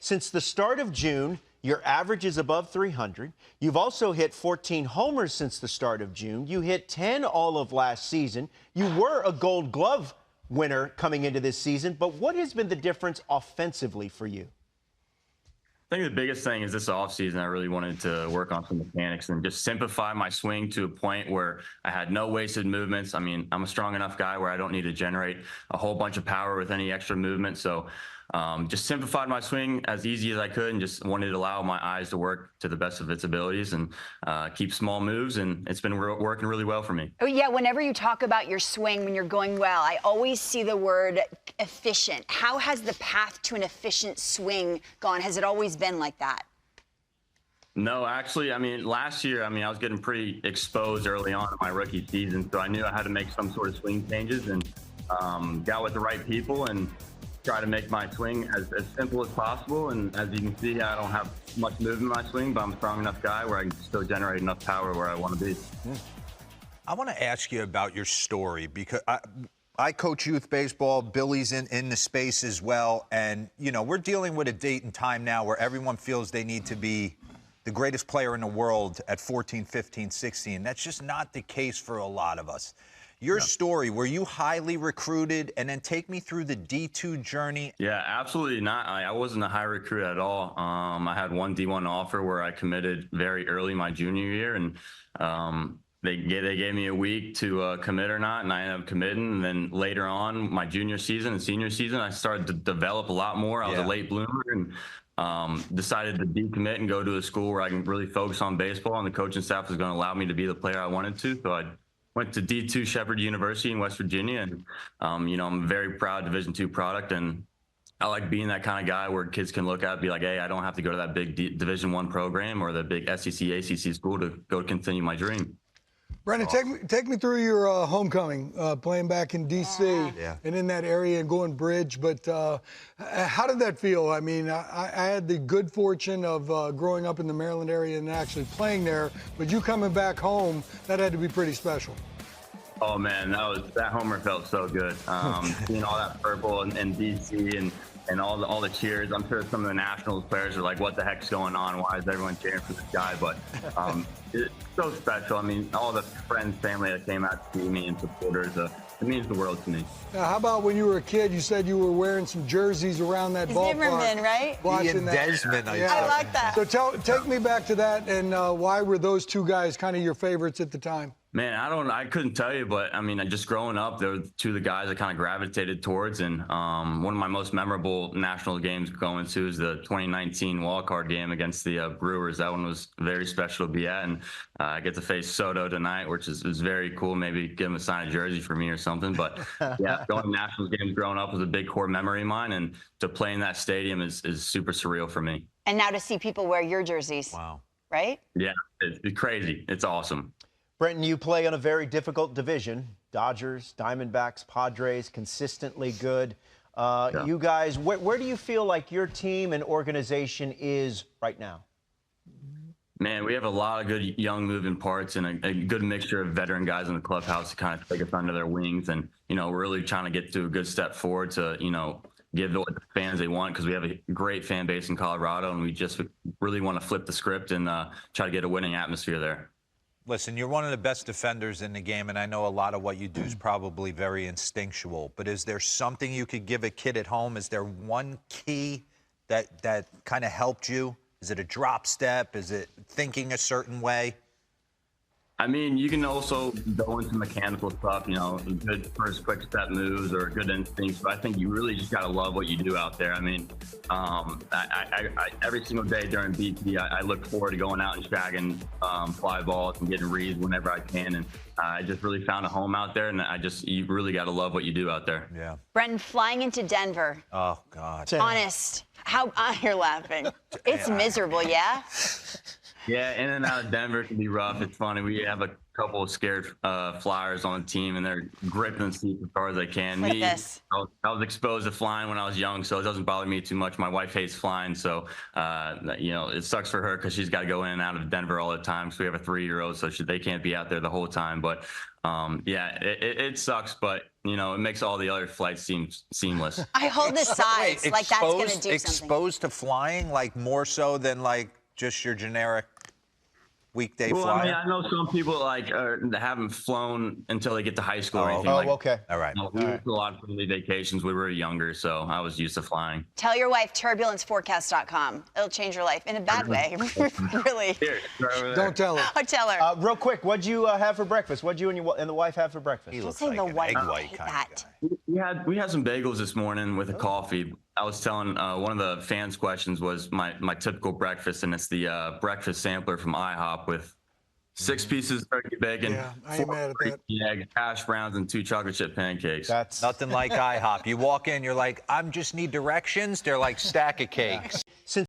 since the start of June, your average is above 300. You've also hit 14 homers since the start of June. You hit 10 all of last season. You were a Gold Glove winner coming into this season, but what has been the difference offensively for you? I think the biggest thing is this offseason, I really wanted to work on some mechanics and just simplify my swing to a point where I had no wasted movements. I mean, I'm a strong enough guy where I don't need to generate a whole bunch of power with any extra movement. So just simplified my swing as easy as I could and just wanted to allow my eyes to work to the best of its abilities and keep small moves. And it's been working really well for me. Oh, yeah. Whenever you talk about your swing when you're going well, I always see the word efficient. How has the path to an efficient swing gone? Has it always been like that? No, actually, I mean, last year, I was getting pretty exposed early on in my rookie season. So I knew I had to make some sort of swing changes and got with the right people and try to make my swing as simple as possible. And as you can see, I don't have much movement in my swing, but I'm a strong enough guy where I can still generate enough power where I want to be. I want to ask you about your story because I coach youth baseball. Billy's in the space as well. And, you know, we're dealing with a date and time now where everyone feels they need to be the greatest player in the world at 14, 15, 16. That's just not the case for a lot of us. Your story, were you highly recruited? And then take me through the D2 journey. Yeah, absolutely not. I wasn't a high recruit at all. I had one D1 offer where I committed very early my junior year, and they gave me a week to commit or not, and I ended up committing. And then later on, my junior season and senior season, I started to develop a lot more. I was a late bloomer and decided to decommit and go to a school where I can really focus on baseball, and the coaching staff was going to allow me to be the player I wanted to. So I went to D2 Shepherd University in West Virginia, and you know, I'm a very proud Division II product, and I like being that kind of guy where kids can look at and be like, hey, I don't have to go to that big Division I program or the big SEC, ACC school to go continue my dream. Brenton, take me through your homecoming, playing back in D.C. And in that area and going bridge. But how did that feel? I mean, I had the good fortune of growing up in the Maryland area and actually playing there. But you coming back home, that had to be pretty special. Oh, man, that homer felt so good. Seeing all that purple in D.C. and all the cheers. I'm sure some of the Nationals players are like, what the heck's going on? Why is everyone cheering for this guy? But it's so special. I mean, all the friends, family that came out to see me and supporters, it means the world to me. Now, how about when you were a kid, you said you were wearing some jerseys around that ballpark. Zimmerman, right? Ian Desmond. I like that. So take me back to that, and why were those two guys kind of your favorites at the time? Man, I couldn't tell you, but I mean, just growing up, they were two of the guys I kind of gravitated towards. And one of my most memorable national games going to is the 2019 wild card game against the Brewers. That one was very special to be at. And I get to face Soto tonight, which is very cool. Maybe give him a signed jersey for me or something. But yeah, going to Nationals games growing up was a big core memory of mine. And to play in that stadium is super surreal for me. And now to see people wear your jerseys. Wow. Right? Yeah, it's crazy. It's awesome. Brenton, you play on a very difficult division. Dodgers, Diamondbacks, Padres, consistently good. You guys, where do you feel like your team and organization is right now? Man, we have a lot of good young moving parts and a good mixture of veteran guys in the clubhouse to kind of take us under their wings. And, you know, we're really trying to get to a good step forward to, you know, give what the fans they want, because we have a great fan base in Colorado, and we just really want to flip the script and try to get a winning atmosphere there. Listen, you're one of the best defenders in the game, and I know a lot of what you do is probably very instinctual. But is there something you could give a kid at home? Is there one key that kind of helped you? Is it a drop step? Is it thinking a certain way? I mean, you can also go into mechanical stuff, you know, good first quick step moves or good instincts. But I think you really just got to love what you do out there. I mean, every single day during BT, I look forward to going out and shagging fly balls and getting reads whenever I can. And I just really found a home out there. And you really got to love what you do out there. Yeah. Brenton, flying into Denver. Oh, God. Honest. You're laughing. It's miserable, yeah? Yeah, in and out of Denver can be rough. It's funny. We have a couple of scared flyers on the team, and they're gripping the seat as far as they can. I was exposed to flying when I was young, so it doesn't bother me too much. My wife hates flying, so you know, it sucks for her because she's got to go in and out of Denver all the time. So we have a 3-year-old, so they can't be out there the whole time. But yeah, it sucks. But you know, it makes all the other flights seem seamless. I hold the sides Wait, like that's going to do something. exposed to flying, like more so than like just your generic weekday Well, flyer? I mean, I know some people like haven't flown until they get to high school or anything. Oh, like, okay. All right. You know, we took a lot of family vacations. We were younger, so I was used to flying. Tell your wife turbulenceforecast.com. It'll change your life in a bad way. Really. Here, right over there. Don't tell her. I'll tell her. Real quick, what'd you have for breakfast? What'd you and the wife have for breakfast? He looks say like the an white. egg I white hate kind that. of guy. We had some bagels this morning with a coffee. I was telling one of the fans' questions was my typical breakfast, and it's the breakfast sampler from IHOP with 6 pieces of turkey bacon, Yeah, I ain't 4 mad at that. egg, hash browns, and 2 chocolate chip pancakes. That's Nothing like IHOP. You walk in, you're like, I just need directions. They're like stack of cakes.